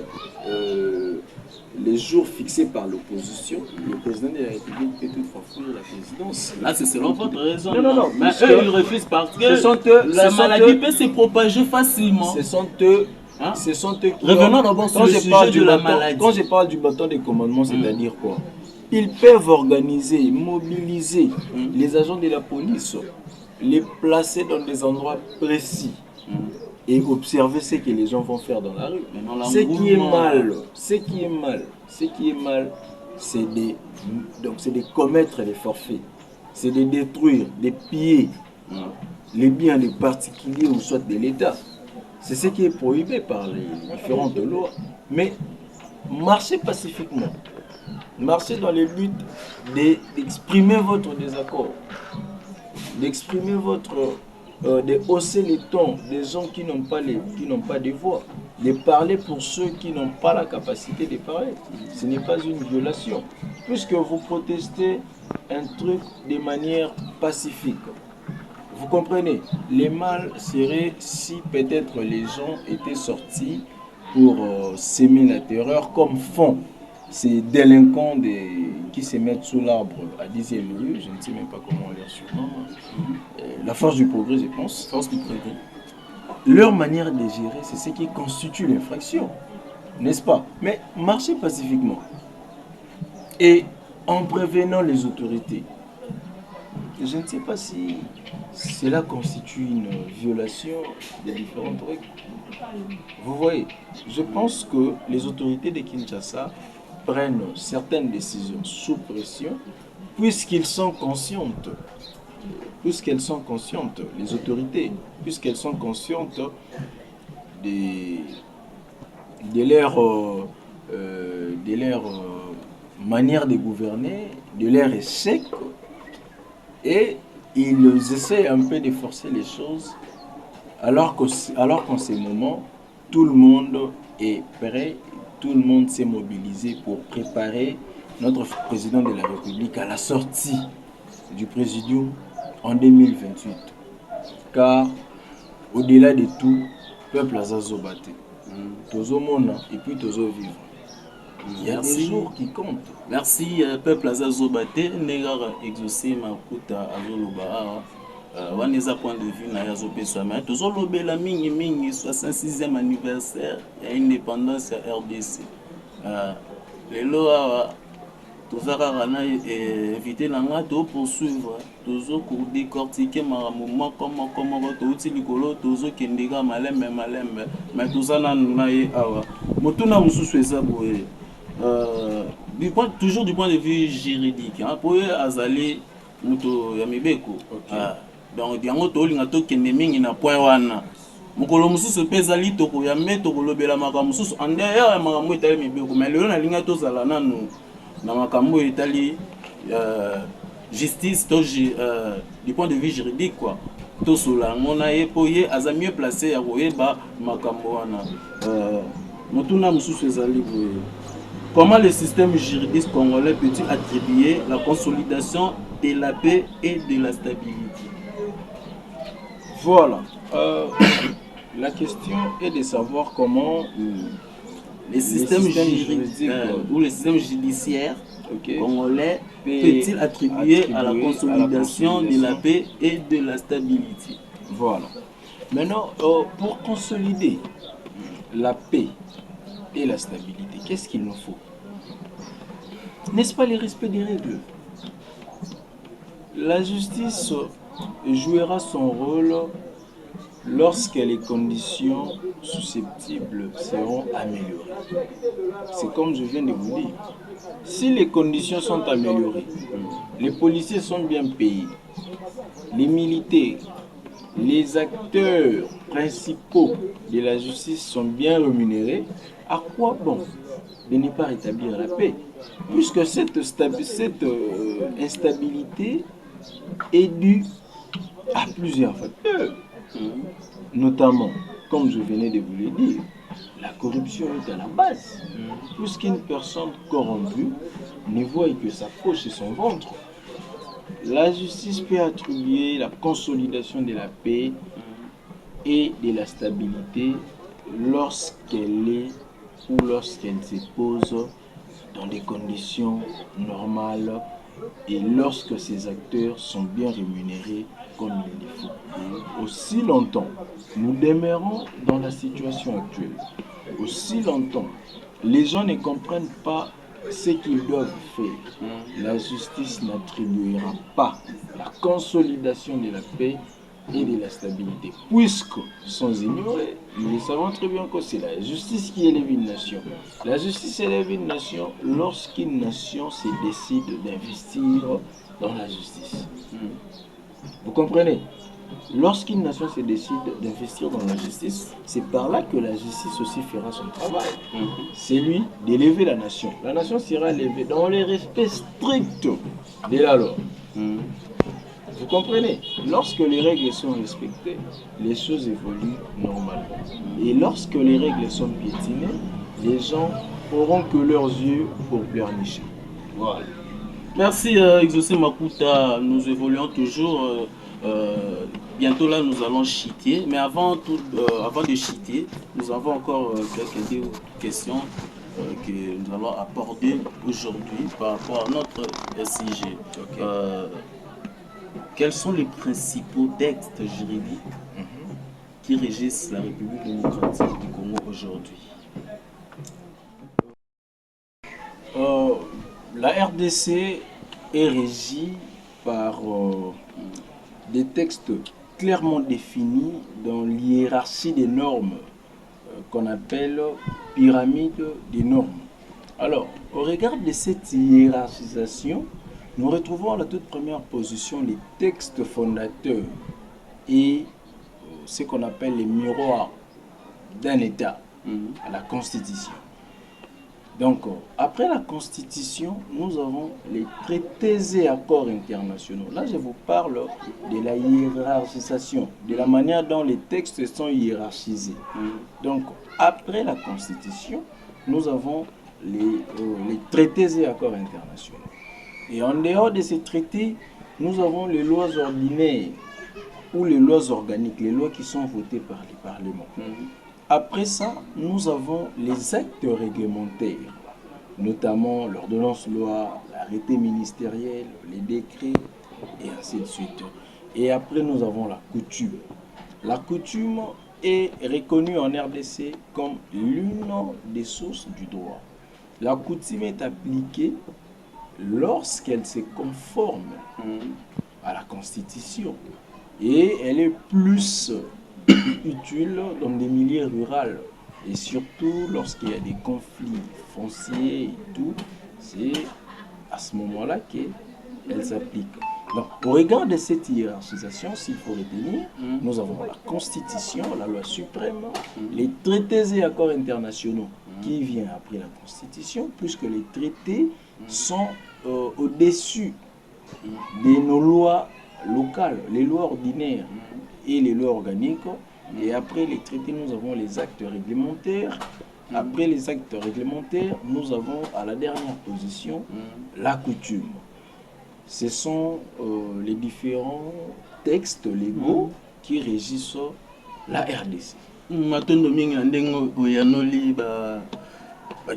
les jours fixés par l'opposition, le président de la République peut toutefois fuir la présidence. Là, c'est selon votre raison. Non. Mais eux, ils refusent parce que la maladie peut se propager facilement. Ce sont eux. Hein? Ce sont eux qui Revenons d'abord sur le sujet de la maladie. Quand je parle du bâton de commandement, c'est-à-dire quoi? Ils peuvent organiser, mobiliser les agents de la police, les placer dans des endroits précis et observer ce que les gens vont faire dans la rue. Ce qui est mal, c'est de commettre les forfaits, c'est de détruire, de piller les biens des particuliers ou soit de l'État. C'est ce qui est prohibé par les différentes lois. Mais marchez pacifiquement. Marchez dans le but d'exprimer votre désaccord, d'exprimer de hausser les tons des gens qui n'ont pas de voix, de parler pour ceux qui n'ont pas la capacité de parler. Ce n'est pas une violation, puisque vous protestez un truc de manière pacifique. Vous comprenez? Le mal serait si peut-être les gens étaient sortis pour s'aimer la terreur comme font ces délinquants qui se mettent sous l'arbre à 10e rue, je ne sais même pas comment on leur surnomme. La force du progrès, je pense. Force du progrès. Leur manière de gérer, c'est ce qui constitue l'infraction, n'est-ce pas? Mais marchez pacifiquement et en prévenant les autorités. Je ne sais pas si cela constitue une violation des différentes règles. Vous voyez, je pense que les autorités de Kinshasa prennent certaines décisions sous pression puisqu'elles sont conscientes, les autorités, puisqu'elles sont conscientes de leur manière de gouverner, de leur échec, et ils essaient un peu de forcer les choses alors qu'en ce moment, tout le monde est prêt, tout le monde s'est mobilisé pour préparer notre président de la République à la sortie du présidium en 2028. Car au-delà de tout, peuple azazobate, tozo mona et puis tozo vivre. Il y a des jours qui comptent. Merci peuple azazobate, negar exaucé ma kuta azoloba. Waneza point de vue na yazo pesama. Tozo lobela mingi 66e anniversaire de l'indépendance à RDC. Lelo tozaka kana invité nanga to poursuivre tozo ko décortiquer makambo moko touti likolo tozo kendeka malembe mais tozana na ye awa motuna mususu eza boye toujours du point de vue juridique hein pour azali muto ya mibeko donc yango tolinga tokende mingi na point wana mokolo mususu mpe ezali tokoyambe tokolobela makambo mususu andeya ya makambo etali mibeko mais lelo nalinga tozala nanu na makambo etali justice du point de vue juridique quoi tosola ngona ye po ye aza mieux placé ya koyeba makambo wana motuna mususu ezali boye. Comment le système juridique congolais peut-il attribuer la consolidation de la paix et de la stabilité? Voilà. La question est de savoir comment le système juridique ou le système judiciaire congolais peut-il attribuer à la consolidation de la paix et de la stabilité? Voilà. Maintenant, pour consolider la paix et la stabilité, qu'est-ce qu'il nous faut? N'est-ce pas le respect des règles? La justice jouera son rôle lorsque les conditions susceptibles seront améliorées. C'est comme je viens de vous dire. Si les conditions sont améliorées, les policiers sont bien payés, les militaires, les acteurs principaux de la justice sont bien rémunérés, à quoi bon de ne pas rétablir la paix? Puisque cette instabilité est due à plusieurs facteurs. Notamment, comme je venais de vous le dire, la corruption est à la base. Puisqu'une personne corrompue ne voit que sa poche et son ventre. La justice peut attribuer la consolidation de la paix et de la stabilité lorsqu'elle est ou lorsqu'elle se pose dans des conditions normales et lorsque ces acteurs sont bien rémunérés comme il le faut. Aussi longtemps nous demeurons dans la situation actuelle, aussi longtemps les gens ne comprennent pas ce qu'ils doivent faire, la justice n'attribuera pas la consolidation de la paix et de la stabilité. Puisque, sans ignorer, nous savons très bien que c'est la justice qui élève une nation. La justice élève une nation lorsqu'une nation se décide d'investir dans la justice. Vous comprenez? Lorsqu'une nation se décide d'investir dans la justice, c'est par là que la justice aussi fera son travail. C'est lui d'élever la nation. La nation sera élevée dans le respect strict de la loi. Vous comprenez? Lorsque les règles sont respectées, les choses évoluent normalement. Et lorsque les règles sont piétinées, les gens auront que leurs yeux pour pleurnicher. Voilà. Merci Exaucé Makuta, nous évoluons toujours. Bientôt là nous allons chiter, mais avant de chiter, nous avons encore quelques questions que nous allons aborder aujourd'hui par rapport à notre sujet. Quels sont les principaux textes juridiques qui régissent la République démocratique du Congo aujourd'hui? La RDC est régie par des textes clairement définis dans l'hiérarchie des normes qu'on appelle pyramide des normes. Alors, au regard de cette hiérarchisation, nous retrouvons à la toute première position les textes fondateurs et ce qu'on appelle les miroirs d'un État, à la Constitution. Donc, après la Constitution, nous avons les traités et accords internationaux. Là, je vous parle de la hiérarchisation, de la manière dont les textes sont hiérarchisés. Donc, après la Constitution, nous avons les traités et accords internationaux. Et en dehors de ces traités, nous avons les lois ordinaires ou les lois organiques, les lois qui sont votées par les parlements. Après ça, nous avons les actes réglementaires, notamment l'ordonnance loi, l'arrêté ministériel, les décrets, et ainsi de suite. Et après, nous avons la coutume. La coutume est reconnue en RDC comme l'une des sources du droit. La coutume est appliquée lorsqu'elle se conforme à la Constitution. Et elle est plus utile dans des milieux ruraux. Et surtout lorsqu'il y a des conflits fonciers et tout, c'est à ce moment-là qu'elle s'applique. Donc, au regard de cette hiérarchisation, s'il faut retenir, nous avons la Constitution, la loi suprême, les traités et accords internationaux qui viennent après la Constitution, puisque les traités sont au-dessus de nos lois locales, les lois ordinaires et les lois organiques. Et après les traités, nous avons les actes réglementaires. Après les actes réglementaires, nous avons à la dernière position la coutume. Ce sont les différents textes légaux qui régissent la RDC. Matondo mingi ndengo oyanoli ba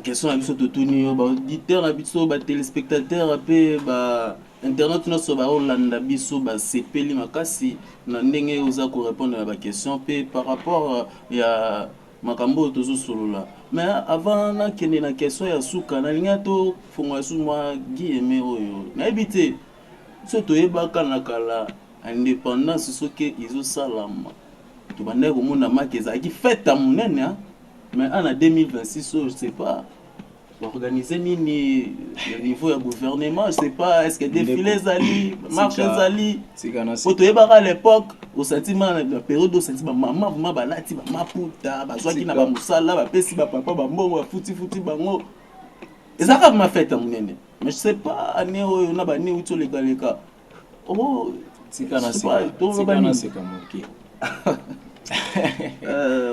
question na biso totuni ba auditeur na biso ba téléspectateur ape ba internet nyonso baolanda biso basepeli makasi na ndenge oza korépondre na baquestion mpe par rapport ya makambo oyo tozosolola. Mais avant nakende na question ya suka nalingi tofongola su mwa guilleme oyo nayebi te so toyebaka na kala indépendance soki ezosalama tobandaki komona maki ezalaki fete ya monene, mais en 2026 je sais pas organiser nini le niveau du gouvernement, je sais pas, est-ce que défilé zali marche zali pour toyebaka à l'époque au sentiment la période au sentiment maman vraiment balati ba maputa bazwaki na ba musala ba pesi ba papa ba mbongo ba futi bango ezaka ma fête monene, mais je sais pas année oyo na ba ni uto lekaleka oh tikana c'est comme OK.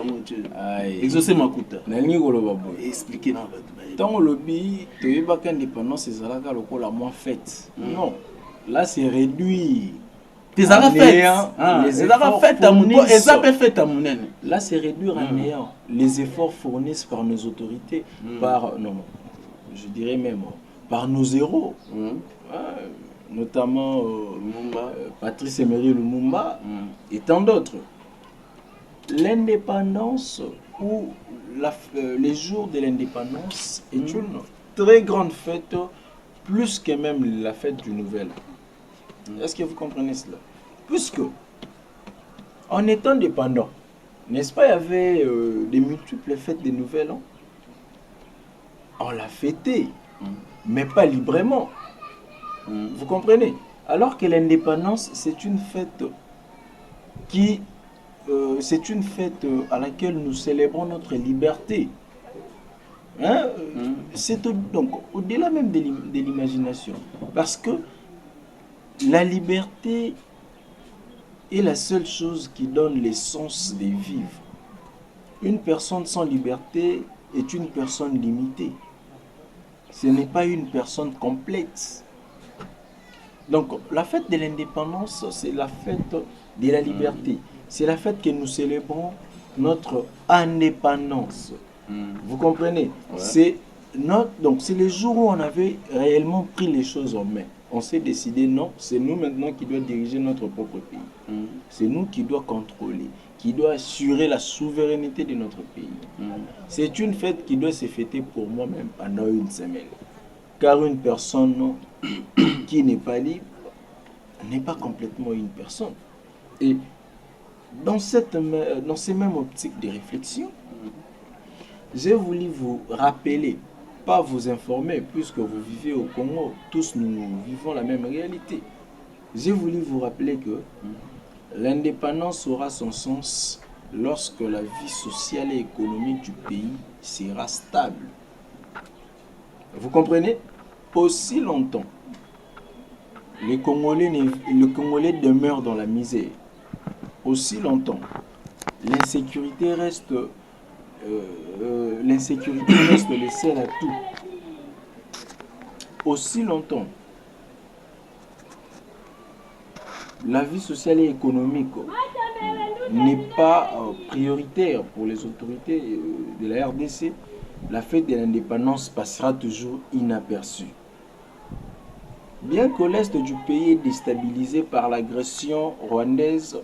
Mon Dieu. Exaucer ma kuta. Nalingi koloba boy. Expliquer na ba. Tant lobi toyebaka indépendance ezalaka lokola moins fête. Non. Là c'est réduit. Les efforts là c'est réduire à néant les efforts fournis par nos autorités, par non, je dirais même par nos héros, notamment Patrice Emery Lumumba et tant d'autres. L'indépendance ou les jours de l'indépendance est une très grande fête, plus que même la fête du Nouvel An. Est-ce que vous comprenez cela? Puisque, en étant indépendant, n'est-ce pas, il y avait des multiples fêtes de Nouvel An. On l'a fêté, mais pas librement. Vous comprenez? Alors que l'indépendance, c'est une fête qui... c'est une fête à laquelle nous célébrons notre liberté. Hein? C'est donc au-delà même de l'imagination. Parce que la liberté est la seule chose qui donne l'essence de vivre. Une personne sans liberté est une personne limitée. Ce n'est pas une personne complète. Donc la fête de l'indépendance, c'est la fête de la liberté. C'est la fête que nous célébrons notre indépendance. Vous comprenez? C'est le jour où on avait réellement pris les choses en main. On s'est décidé, non, c'est nous maintenant qui doit diriger notre propre pays. C'est nous qui doit contrôler, qui doit assurer la souveraineté de notre pays. C'est une fête qui doit se fêter pour moi-même pendant une semaine. Car une personne qui n'est pas libre n'est pas complètement une personne. Et dans ces mêmes optiques de réflexion, j'ai voulu vous rappeler, pas vous informer, puisque vous vivez au Congo, tous nous vivons la même réalité. J'ai voulu vous rappeler que l'indépendance aura son sens lorsque la vie sociale et économique du pays sera stable. Vous comprenez? Aussi longtemps, le Congolais demeure dans la misère. Aussi longtemps, l'insécurité reste le seul atout. Aussi longtemps, la vie sociale et économique n'est pas prioritaire pour les autorités de la RDC, la fête de l'indépendance passera toujours inaperçue. Bien que l'est du pays est déstabilisé par l'agression rwandaise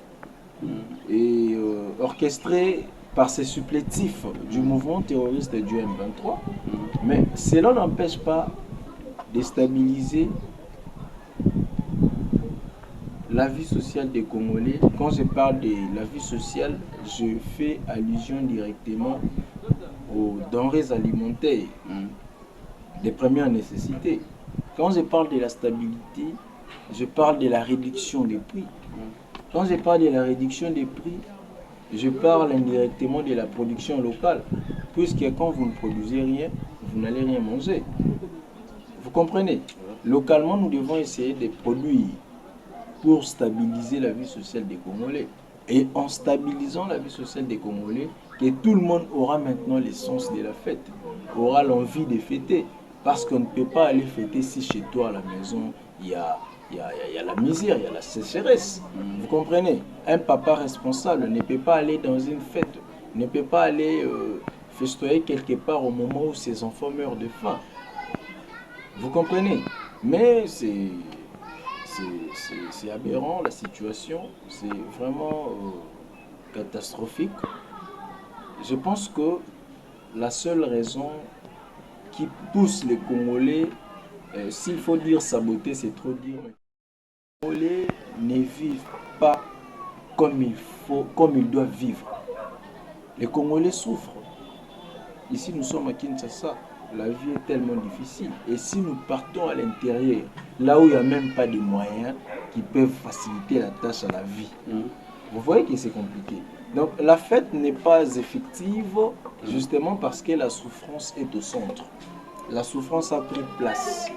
et orchestrée par ces supplétifs du mouvement terroriste du M23, mais cela n'empêche pas de déstabiliser la vie sociale des Congolais. Quand je parle de la vie sociale, je fais allusion directement aux denrées alimentaires, des premières nécessités. Quand je parle de la stabilité, je parle de la réduction des prix. Quand je parle de la réduction des prix, je parle indirectement de la production locale, puisque quand vous ne produisez rien, vous n'allez rien manger. Vous comprenez? Localement, nous devons essayer de produire pour stabiliser la vie sociale des Congolais. Et en stabilisant la vie sociale des Congolais, que tout le monde aura maintenant l'essence de la fête, aura l'envie de fêter. Parce qu'on ne peut pas aller fêter si chez toi à la maison, il y a la misère, il y a la sécheresse. Vous comprenez? Un papa responsable ne peut pas aller dans une fête, ne peut pas aller festoyer quelque part au moment où ses enfants meurent de faim. Vous comprenez? Mais c'est aberrant la situation, c'est vraiment catastrophique. Je pense que la seule raison qui pousse les Congolais, s'il faut dire saboter, c'est trop dire. Congolais ne vivent pas comme il faut, comme ils doivent vivre. Les Congolais souffrent. Ici, nous sommes à Kinshasa. La vie est tellement difficile. Et si nous partons à l'intérieur, là où il n'y a même pas de moyens qui peuvent faciliter la tâche à la vie, vous voyez que c'est compliqué. Donc la fête n'est pas effective justement parce que la souffrance est au centre. La souffrance a pris place.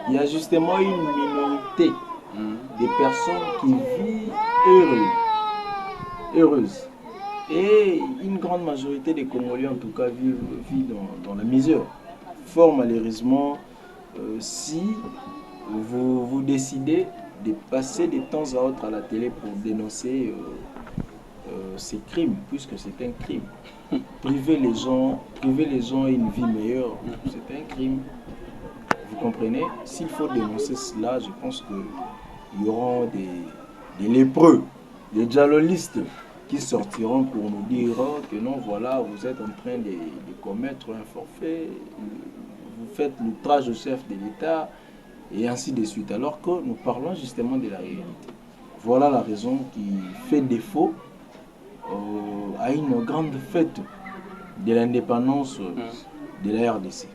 Il y a justement une minorité des personnes qui vivent heureuses. Et une grande majorité des Congolais, en tout cas, vivent dans la misère. Fort malheureusement, si vous décidez de passer de temps à autre à la télé pour dénoncer ces crimes, puisque c'est un crime. Priver les gens une vie meilleure, c'est un crime. Vous comprenez? S'il faut dénoncer cela, je pense qu'il y aura des lépreux, des djihadistes qui sortiront pour nous dire que non, voilà, vous êtes en train de commettre un forfait, vous faites l'outrage au chef de l'État, et ainsi de suite, alors que nous parlons justement de la réalité. Voilà la raison qui fait défaut à une grande fête de l'indépendance de la RDC.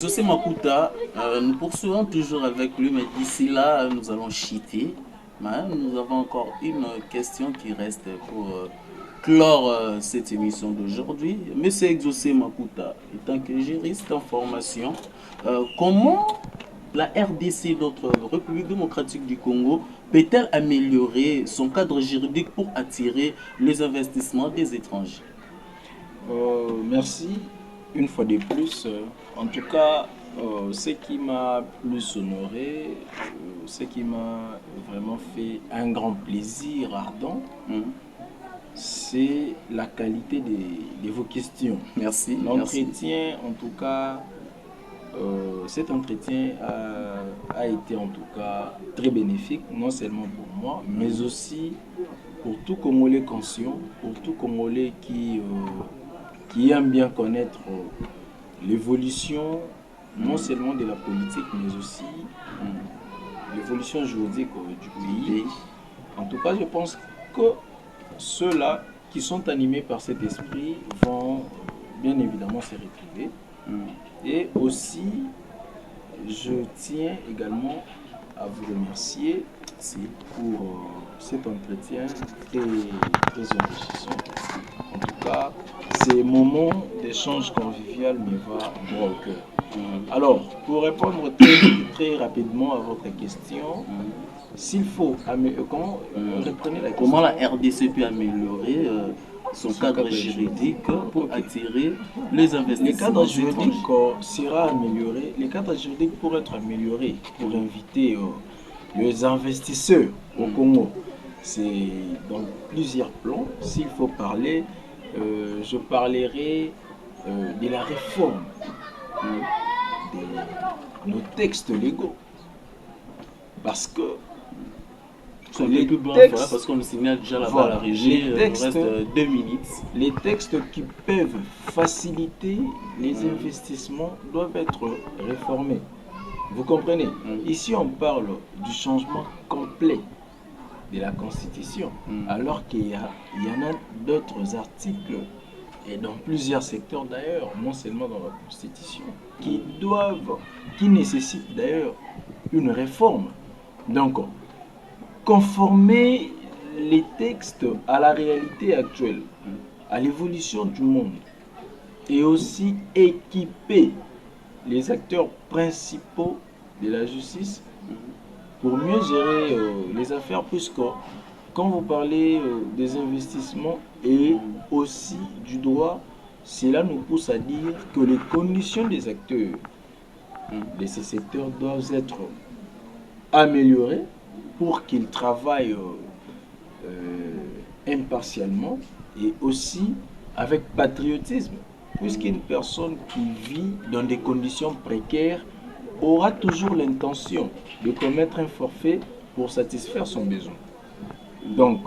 José Makuta, nous poursuivons toujours avec lui, mais d'ici là, nous allons chiter. Nous avons encore une question qui reste pour clore cette émission d'aujourd'hui. Monsieur Exaucé Makuta, étant que juriste en formation, comment la RDC, notre République démocratique du Congo, peut-elle améliorer son cadre juridique pour attirer les investissements des étrangers? Merci. Une fois de plus, en tout cas, ce qui m'a plus honoré, ce qui m'a vraiment fait un grand plaisir ardent, c'est la qualité de vos questions. Merci. L'entretien, en tout cas, cet entretien a été en tout cas très bénéfique, non seulement pour moi, mais aussi pour tout Congolais conscient, pour tout Congolais qui aime bien connaître l'évolution, non seulement de la politique, mais aussi l'évolution juridique du pays. En tout cas, je pense que ceux-là qui sont animés par cet esprit vont bien évidemment se retrouver. Et aussi, je tiens également à vous remercier pour cet entretien très enrichissant. En tout cas, ces moments d'échange convivial me va droit au cœur. Alors, pour répondre très rapidement à votre question, s'il faut reprenez la question. Comment la RDC peut améliorer son cadre juridique pour attirer les investissements? Le cadre juridique sera amélioré. Le cadre juridique pour être amélioré, pour inviter les investisseurs au Congo, c'est dans plusieurs plans. S'il faut parler, je parlerai de la réforme de nos textes légaux. Parce que les textes, parce qu'on signale déjà là-bas à la régie, il reste 2 minutes. Les textes qui peuvent faciliter les investissements doivent être réformés. Vous comprenez? Ici, on parle du changement complet de la Constitution, alors qu'il y en a d'autres articles, et dans plusieurs secteurs d'ailleurs, non seulement dans la Constitution, qui nécessitent d'ailleurs une réforme. Donc, conformer les textes à la réalité actuelle, à l'évolution du monde, et aussi équiper les acteurs principaux de la justice pour mieux gérer les affaires, puisque quand vous parlez des investissements et aussi du droit, cela nous pousse à dire que les conditions des acteurs de ces secteurs doivent être améliorées pour qu'ils travaillent impartialement et aussi avec patriotisme, puisqu'une personne qui vit dans des conditions précaires aura toujours l'intention de commettre un forfait pour satisfaire son besoin. Donc,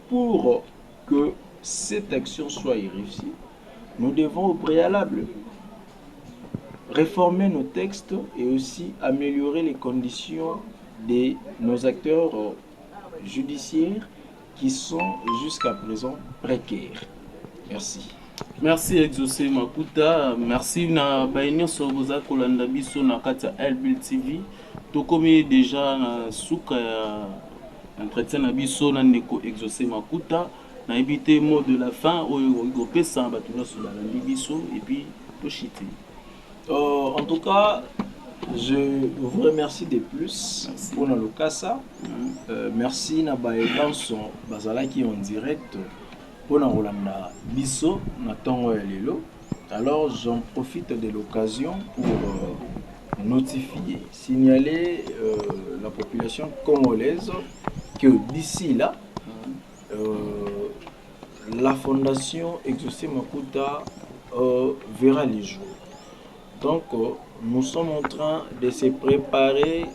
pour que cette action soit réussie, nous devons au préalable réformer nos textes et aussi améliorer les conditions de nos acteurs judiciaires qui sont jusqu'à présent précaires. Merci. Merci Exaucé Makuta, merci na baïnyo soboza kolanda biso na kati ya LBL TV. Tokomi déjà na suka ya entretien na biso na ndeko Exaucé Makuta. Na évité mot de la fin oyo gopesa bato nyonso balandi biso et puis toshite. En tout cas, je vous remercie de plus pour le Lokasa. Merci na baelanso bazalaki en direct pour na Rolanda biso na tongo ya lelo. Alors j'en profite de l'occasion pour notifier, signaler la population congolaise que d'ici là, la fondation Exaucé Makuta verra les jours. Donc, nous sommes en train de se préparer.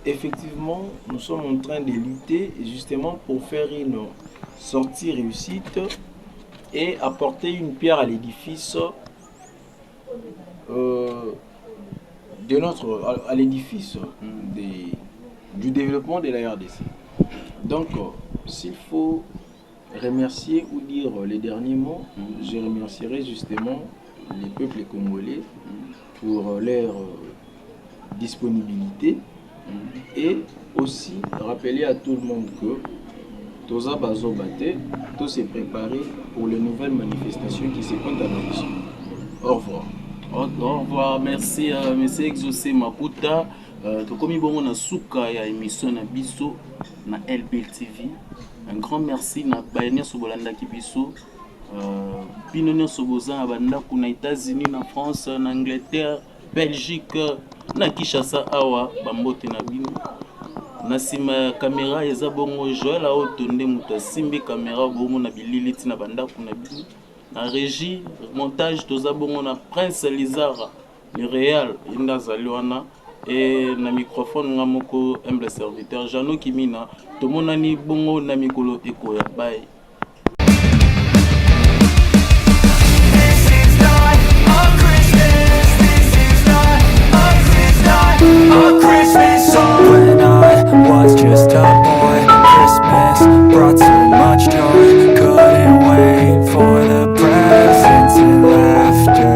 Effectivement, nous sommes en train de lutter justement pour faire une sortie réussite et apporter une pierre à l'édifice à l'édifice du développement de la RDC. Donc, s'il faut remercier ou dire les derniers mots, je remercierai justement les peuples congolais pour leur disponibilité et aussi rappeler à tout le monde que Toza Bazo Bate, tout s'est préparé pour les nouvelles manifestations qui se comptent à l'horizon. Au revoir. Au revoir, merci monsieur Exaucé Makuta. Tokomi bongo na suka ya émission na biso na LBL TV. Un grand merci na baïnia sobolanda ki biso. Bino nyonso boza na bandako na États-Unis, na France, na Angleterre, Belgique, na Kinshasa awa bambote na bino. Na sima ya caméra eza bongo Joël Aotonde moto asimbi caméra bongo na bilili tina bandako na bino. Na régie, montage toza bongo na Prince Lizara, le réal inda zaliwana. Et na microphone nga moko humble serviteur Jano Kimina, tomonani bongo na mikolo eko ya bay.